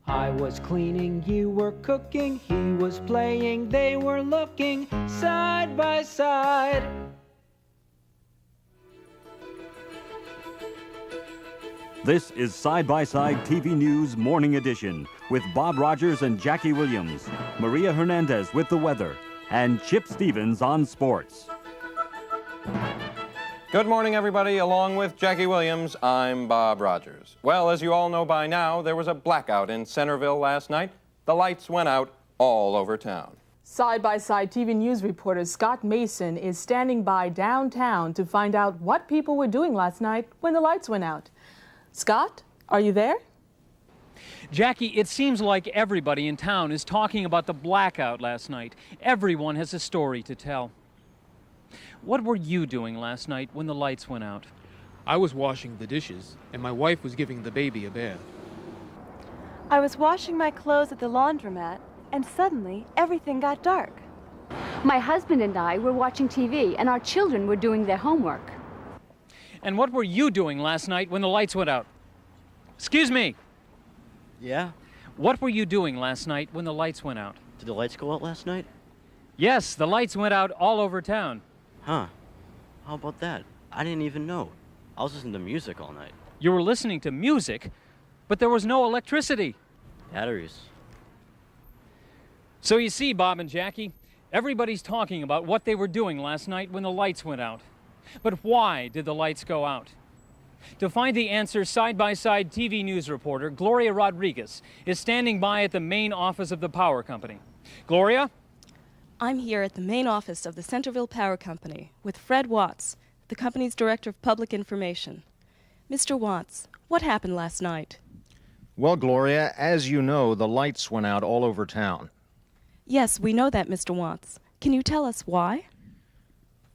I was cleaning, you were cooking, he was playing, they were looking side by side. This is Side by Side TV News Morning Edition with Bob Rogers and Jackie Williams, Maria Hernandez with the weather, and Chip Stevens on sports. Good morning, everybody. Along with Jackie Williams, I'm Bob Rogers. Well, as you all know by now, there was a blackout in Centerville last night. The lights went out all over town. Side-by-Side TV News reporter Scott Mason is standing by downtown to find out what people were doing last night when the lights went out. Scott, are you there? Jackie, it seems like everybody in town is talking about the blackout last night. Everyone has a story to tell. What were you doing last night when the lights went out? I was washing the dishes, and my wife was giving the baby a bath. I was washing my clothes at the laundromat, and suddenly everything got dark. My husband and I were watching TV, and our children were doing their homework. And what were you doing last night when the lights went out? Excuse me. Yeah? What were you doing last night when the lights went out? Did the lights go out last night? Yes, the lights went out all over town. Huh. How about that? I didn't even know. I was listening to music all night. You were listening to music, but there was no electricity. Batteries. So you see, Bob and Jackie, everybody's talking about what they were doing last night when the lights went out. But why did the lights go out? To find the answer, Side-by-Side TV News reporter Gloria Rodriguez is standing by at the main office of the power company. Gloria? I'm here at the main office of the Centerville Power Company with Fred Watts, the company's Director of Public Information. Mr. Watts, what happened last night? Well, Gloria, as you know, the lights went out all over town. Yes, we know that, Mr. Watts. Can you tell us why?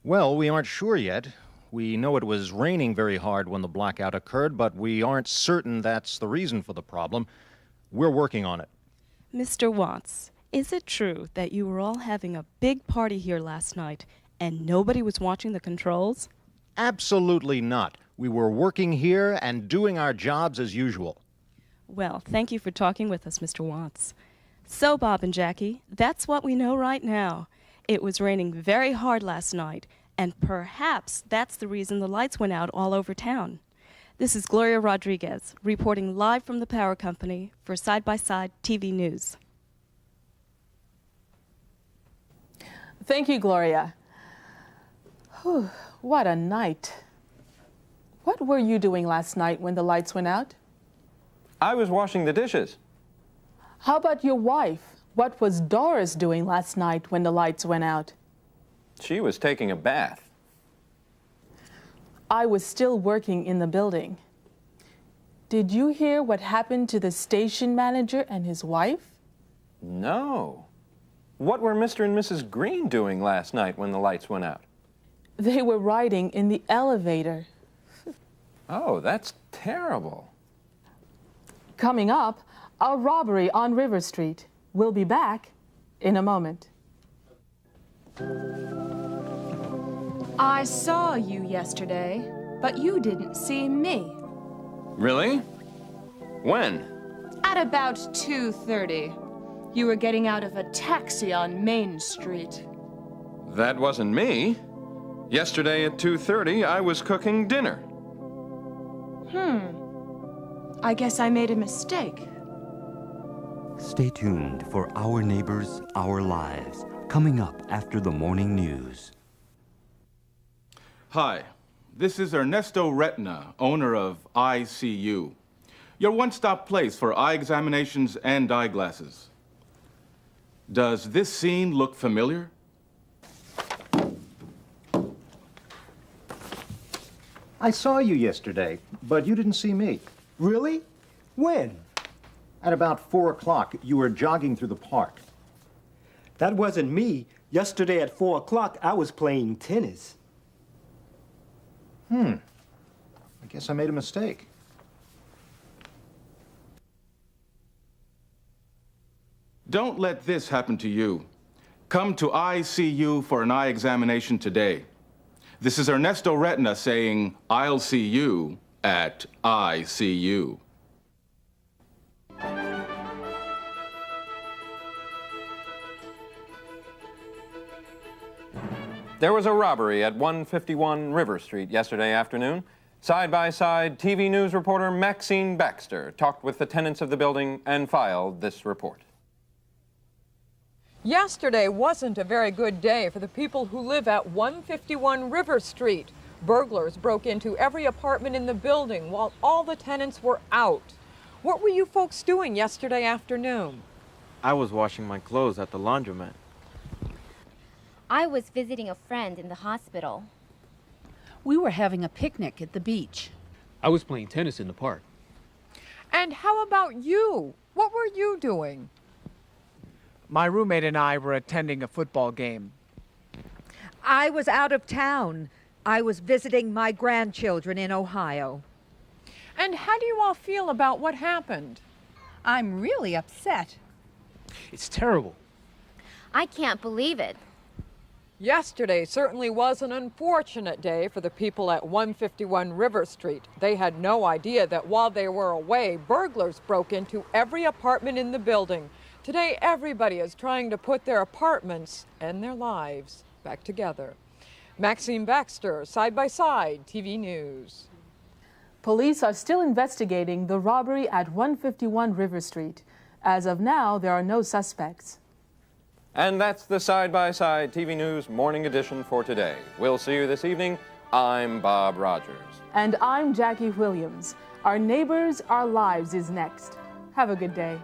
Well, we aren't sure yet. We know it was raining very hard when the blackout occurred, but we aren't certain that's the reason for the problem. We're working on it. Mr. Watts, is it true that you were all having a big party here last night and nobody was watching the controls? Absolutely not. We were working here and doing our jobs as usual. Well, thank you for talking with us, Mr. Watts. So, Bob and Jackie, that's what we know right now. It was raining very hard last night, and perhaps that's the reason the lights went out all over town. This is Gloria Rodriguez, reporting live from the power company for Side-by-Side TV News. Thank you, Gloria. Whew, what a night. What were you doing last night when the lights went out? I was washing the dishes. How about your wife? What was Doris doing last night when the lights went out? She was taking a bath. I was still working in the building. Did you hear what happened to the station manager and his wife? No. What were Mr. and Mrs. Green doing last night when the lights went out? They were riding in the elevator. Oh, that's terrible. Coming up, a robbery on River Street. We'll be back in a moment. I saw you yesterday, but you didn't see me. Really? When? At about 2:30. You were getting out of a taxi on Main Street. That wasn't me. Yesterday at 2:30, I was cooking dinner. I guess I made a mistake. Stay tuned for Our Neighbors, Our Lives, coming up after the morning news. Hi, this is Ernesto Retina, owner of ICU, your one-stop place for eye examinations and eyeglasses. Does this scene look familiar? I saw you yesterday, but you didn't see me. Really? When? At about 4 o'clock, you were jogging through the park. That wasn't me. Yesterday at 4 o'clock, I was playing tennis. I guess I made a mistake. Don't let this happen to you. Come to ICU for an eye examination today. This is Ernesto Retina saying, I'll see you at ICU. There was a robbery at 151 River Street yesterday afternoon. Side-by-side TV news reporter Maxine Baxter talked with the tenants of the building and filed this report. Yesterday wasn't a very good day for the people who live at 151 River Street. Burglars broke into every apartment in the building while all the tenants were out. What were you folks doing yesterday afternoon? I was washing my clothes at the laundromat. I was visiting a friend in the hospital. We were having a picnic at the beach. I was playing tennis in the park. And how about you? What were you doing? My roommate and I were attending a football game. I was out of town. I was visiting my grandchildren in Ohio. And how do you all feel about what happened? I'm really upset. It's terrible. I can't believe it. Yesterday certainly was an unfortunate day for the people at 151 River Street. They had no idea that while they were away, burglars broke into every apartment in the building. Today, everybody is trying to put their apartments and their lives back together. Maxine Baxter, Side by Side TV News. Police are still investigating the robbery at 151 River Street. As of now, there are no suspects. And that's the Side-by-Side TV News Morning Edition for today. We'll see you this evening. I'm Bob Rogers. And I'm Jackie Williams. Our Neighbors, Our Lives is next. Have a good day.